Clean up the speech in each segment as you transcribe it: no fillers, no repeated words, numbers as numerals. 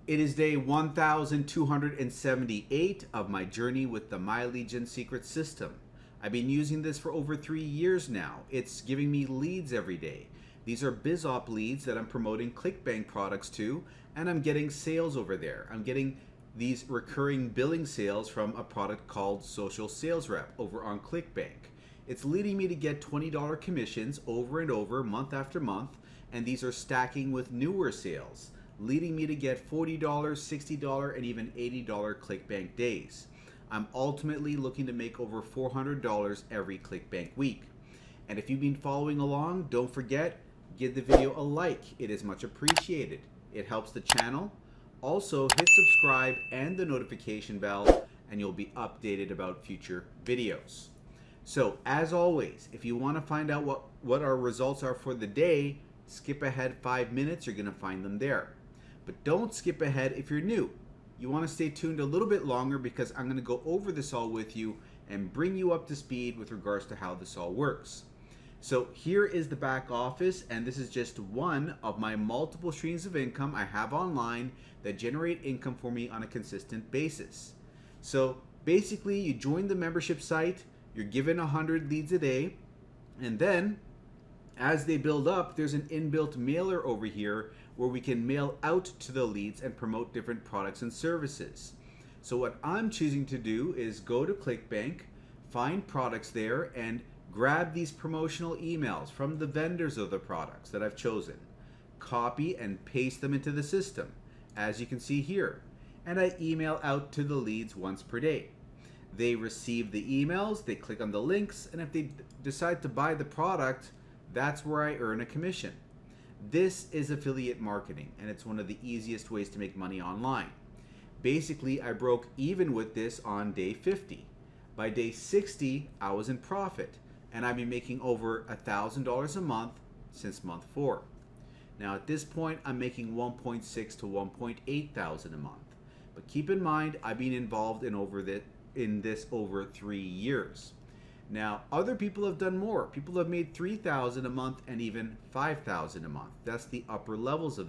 It is day 1278 of my journey with the My Legion secret system. I've been using this for over 3 years now. It's giving me leads every day. These are BizOp leads that I'm promoting Clickbank products to, and I'm getting sales over there. I'm getting these recurring billing sales from a product called Social Sales Rep over on Clickbank. It's leading me to get $20 commissions over and over, month after month, and these are stacking with newer sales, leading me to get $40, $60, and even $80 Clickbank days. I'm ultimately looking to make over $400 every Clickbank week. And if you've been following along, don't forget, give the video a like. It is much appreciated. It helps the channel. Also, hit subscribe and the notification bell, and you'll be updated about future videos. So, as always, if you want to find out what our results are for the day, skip ahead 5 minutes, you're going to find them there. But don't skip ahead if you're new. You want to stay tuned a little bit longer because I'm going to go over this all with you and bring you up to speed with regards to how this all works. So here is the back office, and this is just one of my multiple streams of income I have online that generate income for me on a consistent basis. So basically, you join the membership site, you're given 100 leads a day, and then as they build up, there's an inbuilt mailer over here where we can mail out to the leads and promote different products and services. So what I'm choosing to do is go to Clickbank, find products there, and grab these promotional emails from the vendors of the products that I've chosen, copy and paste them into the system, as you can see here, and I email out to the leads once per day. They receive the emails, they click on the links, and if they decide to buy the product, that's where I earn a commission. This is affiliate marketing, and it's one of the easiest ways to make money online. Basically, I broke even with this on day 50. By day 60, I was in profit, and I've been making over $1,000 a month since month 4. Now at this point, I'm making $1.6 to $1.8 thousand a month. But keep in mind, I've been involved in this over 3 years. Now, other people have done more. People have made $3,000 a month and even $5,000 a month. That's the upper levels of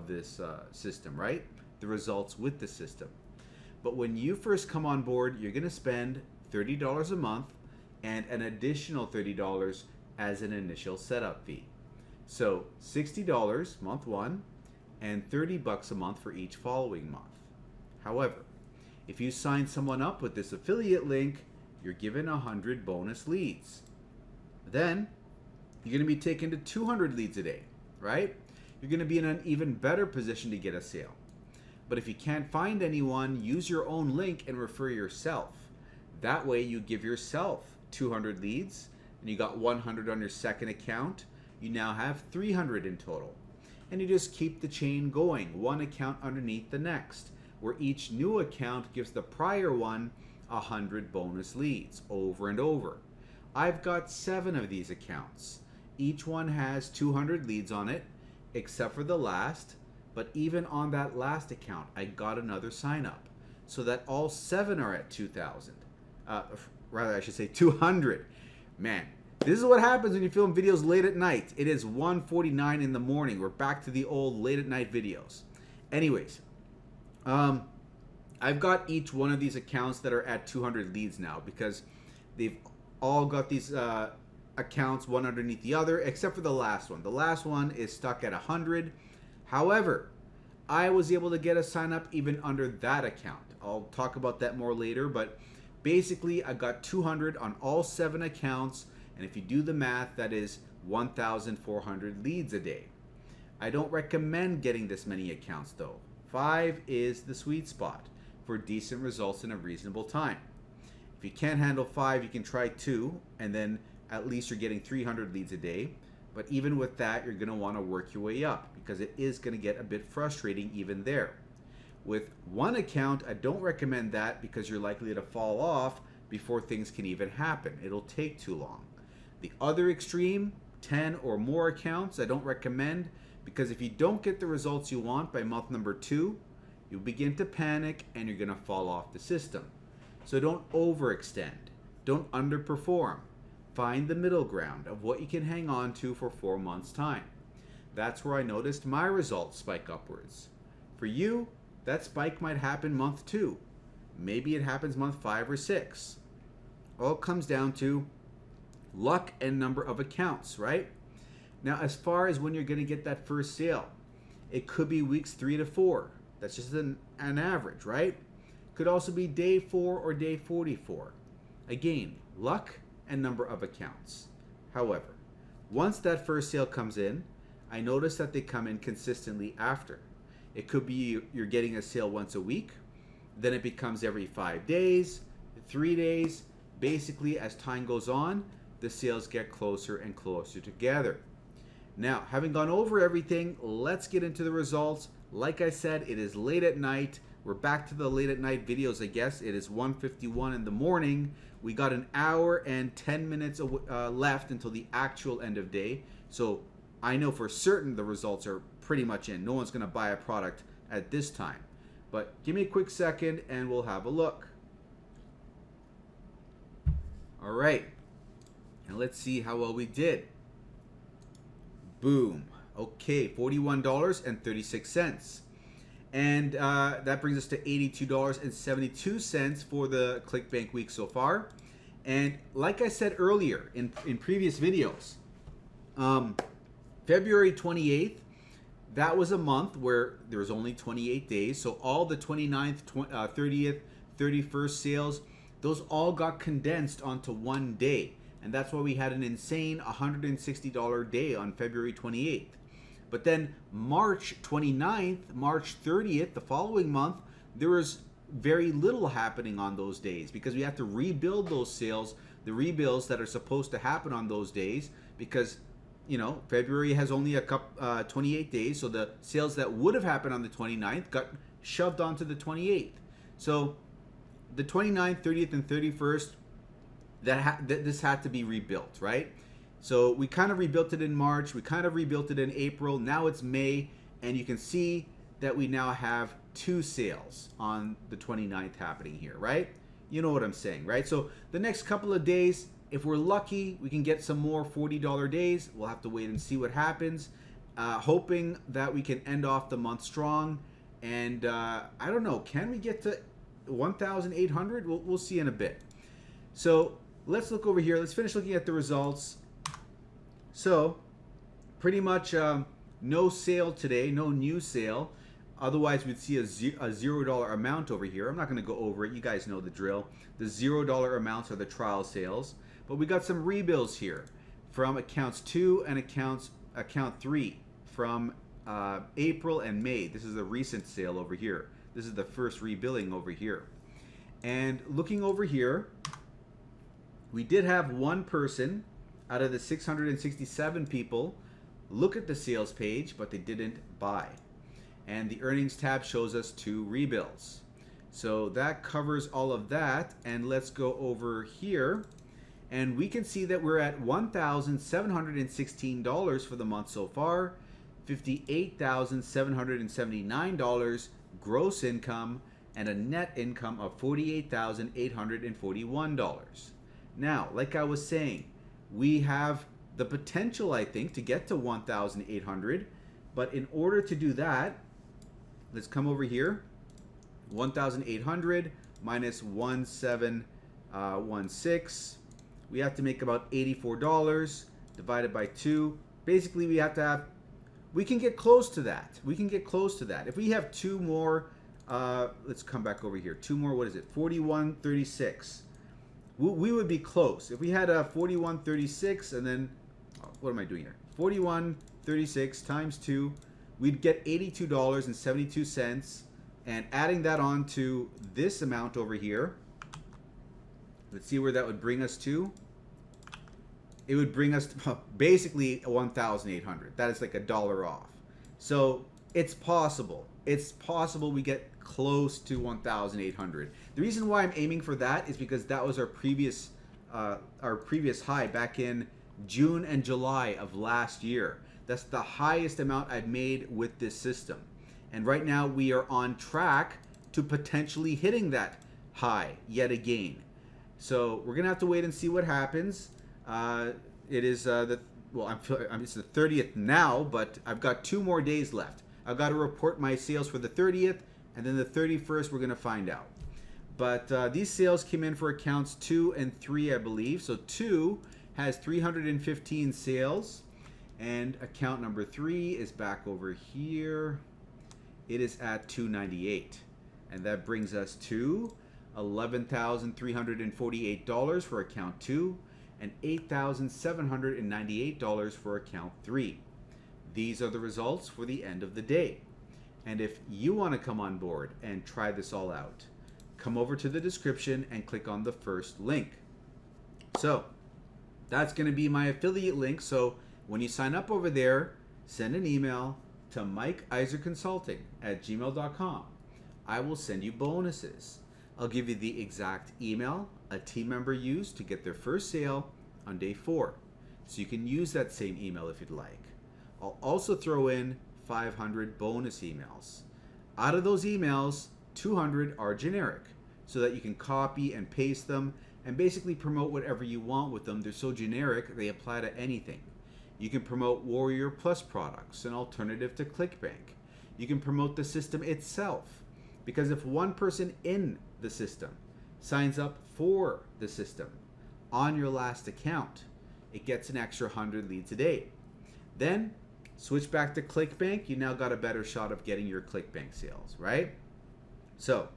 this system, right? The results with the system. But when you first come on board, you're going to spend $30 a month and an additional $30 as an initial setup fee. So $60 month 1 and $30 a month for each following month. However, if you sign someone up with this affiliate link, you're given 100 bonus leads. Then you're going to be taken to 200 leads a day, right? You're going to be in an even better position to get a sale. But if you can't find anyone, use your own link and refer yourself. That way you give yourself 200 leads and you got 100 on your second account. You now have 300 in total. And you just keep the chain going, one account underneath the next, where each new account gives the prior one 100 bonus leads over and over. I've got 7 of these accounts. Each one has 200 leads on it, except for the last, but even on that last account, I got another sign up, so that all 7 are at 2,000. Rather, I should say 200. Man, this is what happens when you film videos late at night. It is 1:49 in the morning. We're back to the old late at night videos. Anyways, I've got each one of these accounts that are at 200 leads now because they've all got these accounts one underneath the other, except for the last one. The last one is stuck at 100. However, I was able to get a sign up even under that account. I'll talk about that more later, but basically I got 200 on all 7 accounts, and if you do the math, that is 1,400 leads a day. I don't recommend getting this many accounts though. 5 is the sweet spot for decent results in a reasonable time. If you can't handle 5, you can try 2, and then at least you're getting 300 leads a day. But even with that, you're going to want to work your way up because it is going to get a bit frustrating even there. With 1 account, I don't recommend that because you're likely to fall off before things can even happen. It'll take too long. The other extreme, 10 or more accounts, I don't recommend because if you don't get the results you want by month number 2, you'll begin to panic and you're going to fall off the system. So don't overextend. Don't underperform. Find the middle ground of what you can hang on to for 4 months' time. That's where I noticed my results spike upwards. For you, that spike might happen month 2. Maybe it happens month 5 or 6. All comes down to luck and number of accounts, right? Now, as far as when you're going to get that first sale, it could be weeks 3 to 4. That's just an average, right? Could also be day 4 or day 44. Again, luck and number of accounts. However, once that first sale comes in, I notice that they come in consistently after. It could be you're getting a sale once a week, then it becomes every 5 days, 3 days. Basically, as time goes on, the sales get closer and closer together. Now, having gone over everything, let's get into the results. Like I said, it is late at night. We're back to the late at night videos, I guess. It is 1:51 in the morning. We got an hour and 10 minutes left until the actual end of day. So I know for certain the results are pretty much in. No one's going to buy a product at this time. But give me a quick second and we'll have a look. All right. And let's see how well we did. Boom. Okay, $41.36. And that brings us to $82.72 for the Clickbank week so far. And like I said earlier in previous videos, February 28th, that was a month where there was only 28 days. So all the 29th, 30th, 31st sales, those all got condensed onto one day. And that's why we had an insane $160 day on February 28th. But then March 29th, March 30th, the following month, there was very little happening on those days because we have to rebuild those sales, the rebuilds that are supposed to happen on those days because, you know, February has only 28 days. So the sales that would have happened on the 29th got shoved onto the 28th. So the 29th, 30th, and 31st, this had to be rebuilt, right? So we kind of rebuilt it in March, we kind of rebuilt it in April, now it's May, and you can see that we now have 2 sales on the 29th happening here, right? You know what I'm saying, right? So the next couple of days, if we're lucky, we can get some more $40 days. We'll have to wait and see what happens, hoping that we can end off the month strong. And I don't know, can we get to 1,800? We'll see in a bit. So let's look over here. Let's finish looking at the results. So pretty much no sale today, no new sale. Otherwise, we'd see a $0 amount over here. I'm not going to go over it. You guys know the drill. The $0 amounts are the trial sales. But we got some rebills here from accounts 2 and account 3 from April and May. This is a recent sale over here. This is the first rebilling over here. And looking over here, we did have one person out of the 667 people look at the sales page, but they didn't buy. And the earnings tab shows us 2 rebills. So that covers all of that. And let's go over here. And we can see that we're at $1,716 for the month so far, $58,779 gross income, and a net income of $48,841. Now, like I was saying, we have the potential, I think, to get to 1,800. But in order to do that, let's come over here. 1,800 minus 1,716. We have to make about $84 divided by 2. Basically, we have to have, we can get close to that. We can get close to that. If we have 2 more, let's come back over here. 2 more, what is it? 4136. We would be close. If we had a 4136 and then, what am I doing here? 4136 times 2, we'd get $82.72. And adding that on to this amount over here, let's see where that would bring us to. It would bring us to basically 1,800. That is like $1 off. So it's possible. It's possible we get close to 1,800. The reason why I'm aiming for that is because that was our previous high back in June and July of last year. That's the highest amount I've made with this system. And right now we are on track to potentially hitting that high yet again. So we're gonna have to wait and see what happens. It is it's the 30th now, but I've got 2 more days left. I've got to report my sales for the 30th, and then the 31st we're going to find out. But these sales came in for accounts 2 and 3, I believe. So 2 has 315 sales, and account number 3 is back over here. It is at 298, and that brings us to $11,348 for account 2 and $8,798 for account 3. These are the results for the end of the day. And if you want to come on board and try this all out, come over to the description and click on the first link. So that's going to be my affiliate link. So when you sign up over there, send an email to mikeiserconsulting@gmail.com. I will send you bonuses. I'll give you the exact email a team member used to get their first sale on day 4. So you can use that same email if you'd like. I'll also throw in 500 bonus emails. Out of those emails, 200 are generic, so that you can copy and paste them and basically promote whatever you want with them. They're so generic, they apply to anything. You can promote Warrior Plus products, an alternative to Clickbank. You can promote the system itself, because if one person in the system signs up for the system on your last account, it gets an extra 100 leads a day. Then switch back to Clickbank, you now got a better shot of getting your Clickbank sales, right? So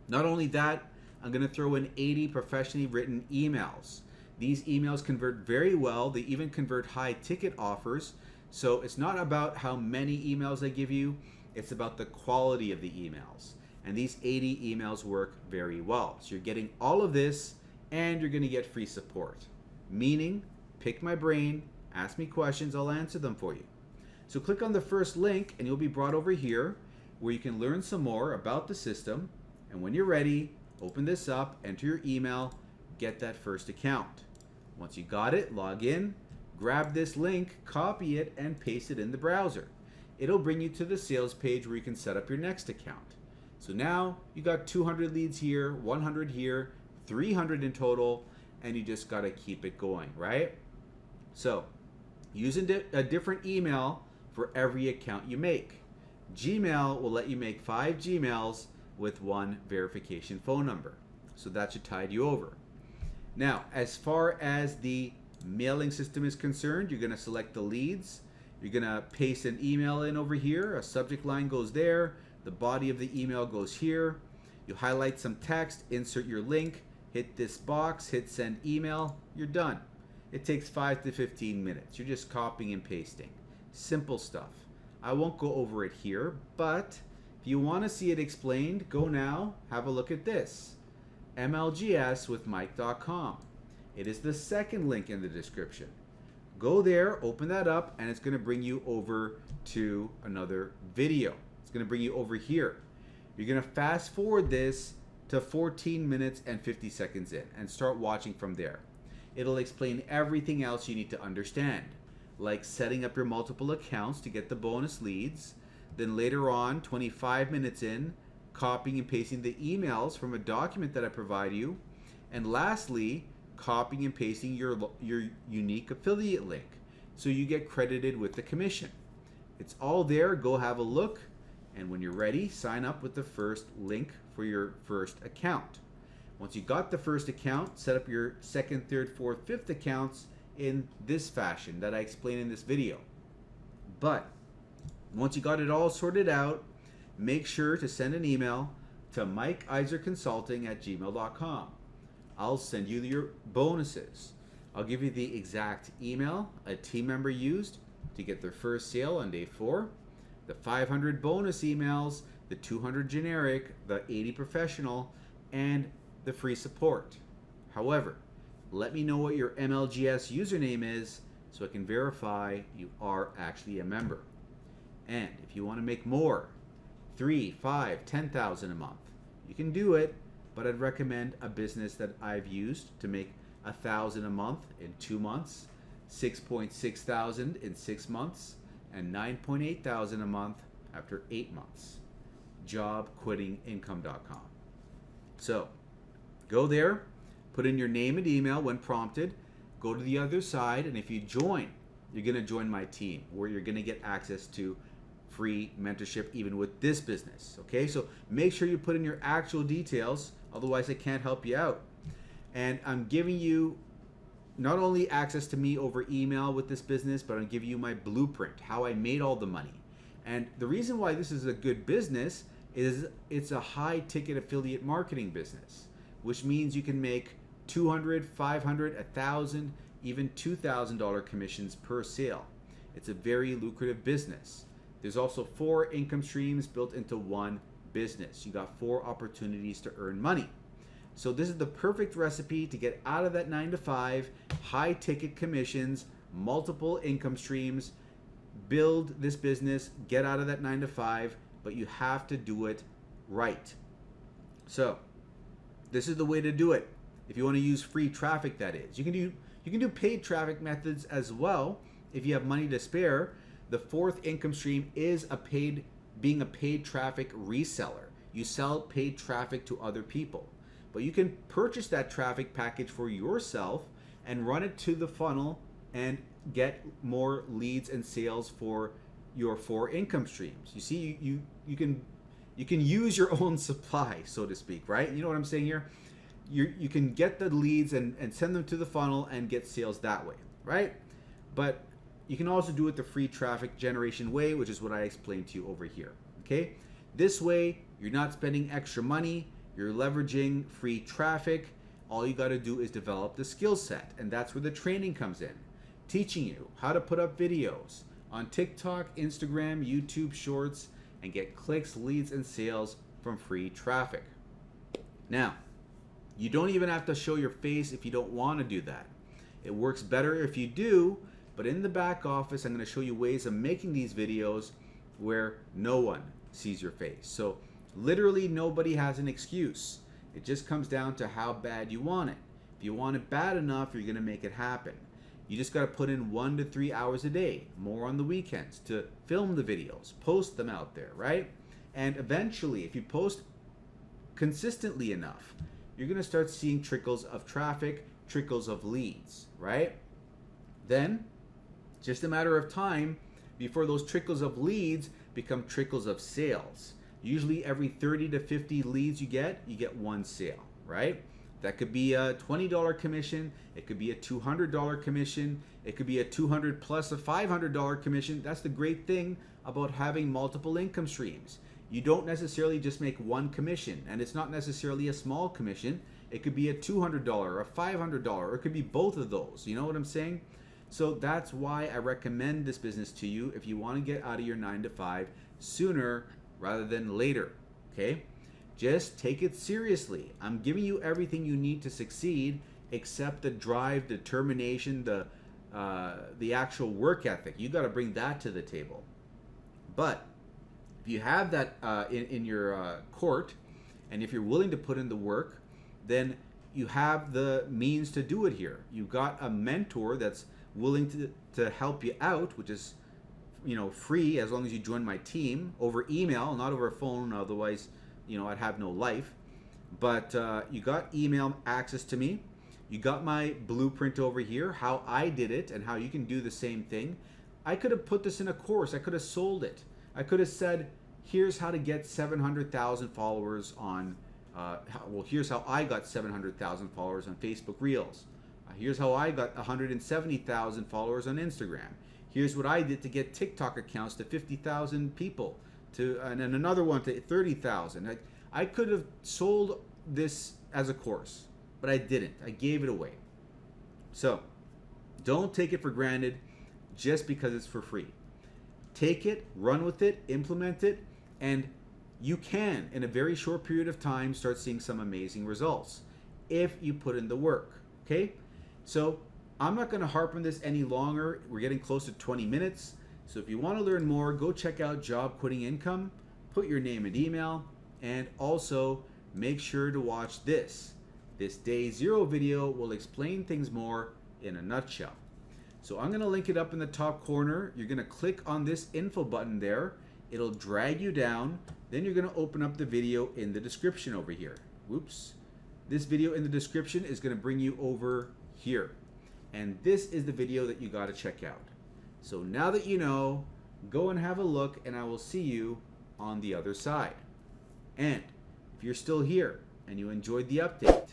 not only that, I'm going to throw in 80 professionally written emails. These emails convert very well. They even convert high ticket offers. So it's not about how many emails I give you, it's about the quality of the emails. And these 80 emails work very well. So you're getting all of this, and you're going to get free support. Meaning, pick my brain, ask me questions, I'll answer them for you. So click on the first link and you'll be brought over here where you can learn some more about the system. And when you're ready, open this up, enter your email, get that first account. Once you got it, log in, grab this link, copy it, and paste it in the browser. It'll bring you to the sales page where you can set up your next account. So now you got 200 leads here, 100 here, 300 in total, and you just got to keep it going, right? So using a different email for every account you make. Gmail will let you make 5 Gmails with 1 verification phone number. So that should tide you over. Now, as far as the mailing system is concerned, you're going to select the leads. You're going to paste an email in over here. A subject line goes there. The body of the email goes here. You highlight some text, insert your link, hit this box, hit send email. You're done. It takes 5 to 15 minutes. You're just copying and pasting. Simple stuff. I won't go over it here, but if you want to see it explained, go now, have a look at this. MLGSwithmike.com. It is the second link in the description. Go there, open that up, and it's going to bring you over to another video. It's going to bring you over here. You're going to fast forward this to 14 minutes and 50 seconds in and start watching from there. It'll explain everything else you need to understand, like setting up your multiple accounts to get the bonus leads. Then later on, 25 minutes in, copying and pasting the emails from a document that I provide you. And lastly, copying and pasting your unique affiliate link so you get credited with the commission. It's all there. Go have a look. And when you're ready, sign up with the first link for your first account. Once you got the first account, set up your second, third, fourth, fifth accounts in this fashion that I explained in this video. But once you got it all sorted out, make sure to send an email to mikeiserconsulting@gmail.com. I'll send you your bonuses. I'll give you the exact email a team member used to get their first sale on day 4, the 500 bonus emails, the 200 generic, the 80 professional, and the free support. However, let me know what your MLGS username is so I can verify you are actually a member. And if you want to make more, 3, 5, 10,000 a month, you can do it, but I'd recommend a business that I've used to make 1,000 a month in 2 months, 6.6 thousand in 6 months, and 9.8 thousand a month after 8 months. Jobquittingincome.com. So go there, put in your name and email when prompted, go to the other side, and if you join, you're going to join my team where you're going to get access to free mentorship even with this business. Okay, so make sure you put in your actual details, otherwise I can't help you out. And I'm giving you not only access to me over email with this business, but I'm giving you my blueprint, how I made all the money. And the reason why this is a good business is it's a high ticket affiliate marketing business, which means you can make $200, $500, $1,000, even $2,000 commissions per sale. It's a very lucrative business. There's also 4 income streams built into one business. You got 4 opportunities to earn money. So this is the perfect recipe to get out of that 9-to-5, high ticket commissions, multiple income streams, build this business, get out of that 9-to-5, but you have to do it right. So this is the way to do it. If you want to use free traffic, that is. You can do paid traffic methods as well if you have money to spare. The 4th income stream is being a paid traffic reseller. You sell paid traffic to other people. But you can purchase that traffic package for yourself and run it to the funnel and get more leads and sales for your 4 income streams. You see, you can use your own supply, so to speak, right? You know what I'm saying here? You can get the leads and send them to the funnel and get sales that way, right? But you can also do it the free traffic generation way, which is what I explained to you over here, okay? This way, you're not spending extra money, you're leveraging free traffic. All you got to do is develop the skill set, and that's where the training comes in. Teaching you how to put up videos on TikTok, Instagram, YouTube Shorts, and get clicks, leads, and sales from free traffic. Now, you don't even have to show your face if you don't want to do that. It works better if you do, but in the back office, I'm going to show you ways of making these videos where no one sees your face. So literally nobody has an excuse. It just comes down to how bad you want it. If you want it bad enough, you're going to make it happen. You just got to put in 1 to 3 hours a day, more on the weekends, to film the videos, post them out there, right? And eventually, if you post consistently enough, you're going to start seeing trickles of traffic, trickles of leads, right? Then, just a matter of time before those trickles of leads become trickles of sales. Usually every 30 to 50 leads you get 1 sale, right? That could be a $20 commission. It could be a $200 commission. It could be a $200 plus a $500 commission. That's the great thing about having multiple income streams. You don't necessarily just make one commission, and it's not necessarily a small commission. It could be a $200 or a $500, or it could be both of those. You know what I'm saying? So that's why I recommend this business to you if you want to get out of your 9-to-5 sooner rather than later, okay? Just take it seriously. I'm giving you everything you need to succeed except the drive, determination, the actual work ethic. You got to bring that to the table. But if you have that in your court, and if you're willing to put in the work, then you have the means to do it here. You've got a mentor that's willing to help you out, which is, you know, free as long as you join my team over email, not over phone. Otherwise, you know, I'd have no life. But you got email access to me. You got my blueprint over here, how I did it and how you can do the same thing. I could have put this in a course. I could have sold it. I could have said, here's how to get 700,000 followers on, well, here's how I got 700,000 followers on Facebook Reels. Here's how I got 170,000 followers on Instagram. Here's what I did to get TikTok accounts to 50,000 people, and then another one to 30,000. I could have sold this as a course, but I didn't. I gave it away. So don't take it for granted just because it's for free. Take it, run with it, implement it, and you can, in a very short period of time, start seeing some amazing results if you put in the work, okay? So I'm not going to harp on this any longer. We're getting close to 20 minutes. So if you want to learn more, go check out Job Quitting Income, put your name and email, and also make sure to watch this. This day 0 video will explain things more in a nutshell. So I'm going to link it up in the top corner. You're going to click on this info button there. It'll drag you down. Then you're going to open up the video in the description over here. Whoops. This video in the description is going to bring you over here. And this is the video that you got to check out. So now that you know, Go and have a look, and I will see you on the other side. And if you're still here and you enjoyed the update,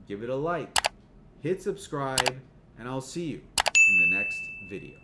give it a like, hit subscribe, and I'll see you in the next video.